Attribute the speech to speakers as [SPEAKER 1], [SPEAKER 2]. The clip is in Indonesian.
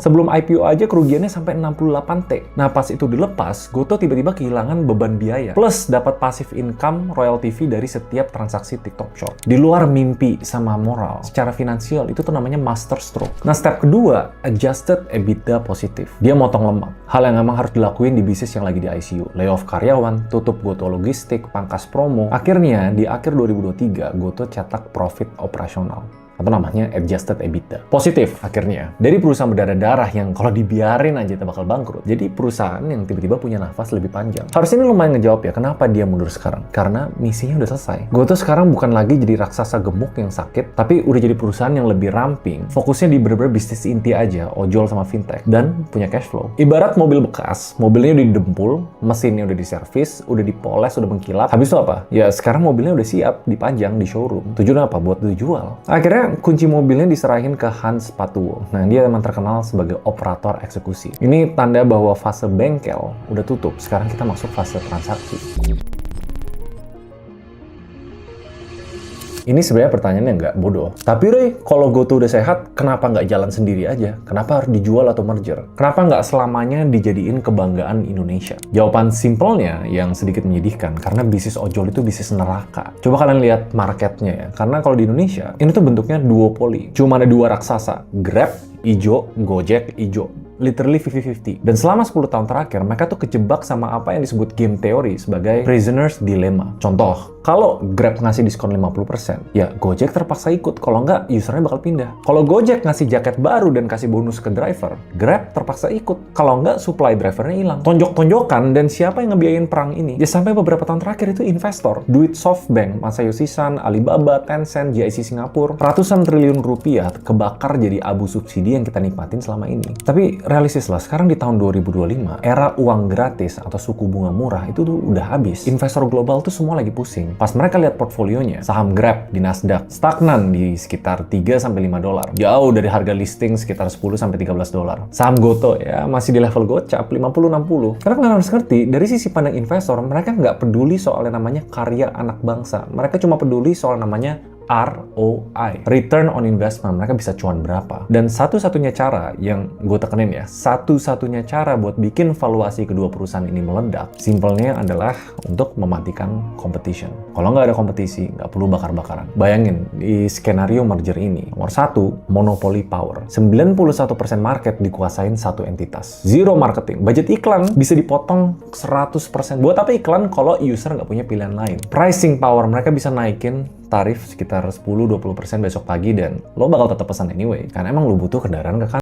[SPEAKER 1] Sebelum IPO aja kerugiannya sampai 68T. Nah pas itu dilepas, Goto tiba-tiba kehilangan beban biaya. Plus dapat passive income royalty fee dari setiap transaksi TikTok Shop. Di luar mimpi sama moral, secara finansial itu tuh namanya master stroke. Nah step kedua, adjusted EBITDA positif. Dia motong lemak. Hal yang memang harus dilakuin di bisnis yang lagi di ICU. Layoff karyawan, tutup Goto logistik, pangkas promo. Akhirnya di akhir 2023, Goto cetak profit operasional. Atau namanya adjusted EBITDA. Positif akhirnya. Dari perusahaan berdarah-darah yang kalau dibiarin aja kita bakal bangkrut. Jadi perusahaan yang tiba-tiba punya nafas lebih panjang. Harusnya ini lumayan ngejawab ya, kenapa dia mundur sekarang? Karena misinya udah selesai. Goto sekarang bukan lagi jadi raksasa gemuk yang sakit, tapi udah jadi perusahaan yang lebih ramping. Fokusnya di bener-bener bisnis inti aja, ojol sama fintech. Dan punya cash flow. Ibarat mobil bekas, mobilnya udah didempul, mesinnya udah diservis, udah dipoles, udah mengkilap. Habis itu apa? Ya sekarang mobilnya udah siap, dipajang di showroom. Tujuan apa? Buat dijual. Akhirnya kunci mobilnya diserahin ke Hans Patuwo. Nah, dia emang terkenal sebagai operator eksekusi. Ini tanda bahwa fase bengkel udah tutup. Sekarang kita masuk fase transaksi. Ini sebenarnya pertanyaannya nggak bodoh. Tapi Roy, kalau Goto udah sehat, kenapa nggak jalan sendiri aja? Kenapa harus dijual atau merger? Kenapa nggak selamanya dijadiin kebanggaan Indonesia? Jawaban simpelnya yang sedikit menyedihkan, karena bisnis ojol itu bisnis neraka. Coba kalian lihat marketnya ya. Karena kalau di Indonesia, ini tuh bentuknya duopoli. Cuma ada dua raksasa, Grab, ijo, Gojek, ijo. Literally 50-50. Dan selama 10 tahun terakhir, mereka tuh kejebak sama apa yang disebut game theory sebagai prisoner's dilemma. Contoh, kalau Grab ngasih diskon 50%, ya Gojek terpaksa ikut. Kalau nggak, usernya bakal pindah. Kalau Gojek ngasih jaket baru dan kasih bonus ke driver, Grab terpaksa ikut. Kalau nggak, supply drivernya hilang. Tonjok-tonjokan, dan siapa yang ngebiayain perang ini? Ya sampai beberapa tahun terakhir itu investor. Duit SoftBank, Masayoshi Son, Alibaba, Tencent, GIC Singapura, ratusan triliun rupiah kebakar jadi abu subsidi yang kita nikmatin selama ini. Tapi realistis lah, sekarang di tahun 2025, era uang gratis atau suku bunga murah itu tuh udah habis. Investor global tuh semua lagi pusing. Pas mereka lihat portfolionya, saham Grab di Nasdaq stagnan di sekitar 3-5 dolar. Jauh dari harga listing sekitar 10-13 dolar. Saham Goto ya masih di level gocap 50-60. Karena kalian harus ngerti, dari sisi pandang investor, mereka nggak peduli soal yang namanya karya anak bangsa. Mereka cuma peduli soal namanya ROI, Return on Investment. Mereka bisa cuan berapa. Dan satu-satunya cara yang gue tekenin ya, satu-satunya cara buat bikin valuasi kedua perusahaan ini meledak, simpelnya adalah untuk mematikan competition. Kalau nggak ada kompetisi, nggak perlu bakar-bakaran. Bayangin, di skenario merger ini, nomor 1, monopoly power. 91% market dikuasain satu entitas. Zero marketing. Budget iklan bisa dipotong 100%. Buat apa iklan kalau user nggak punya pilihan lain? Pricing power, mereka bisa naikin tarif sekitar 10-20% besok pagi dan lo bakal tetap pesan anyway, karena emang lo butuh kendaraan ke kantor.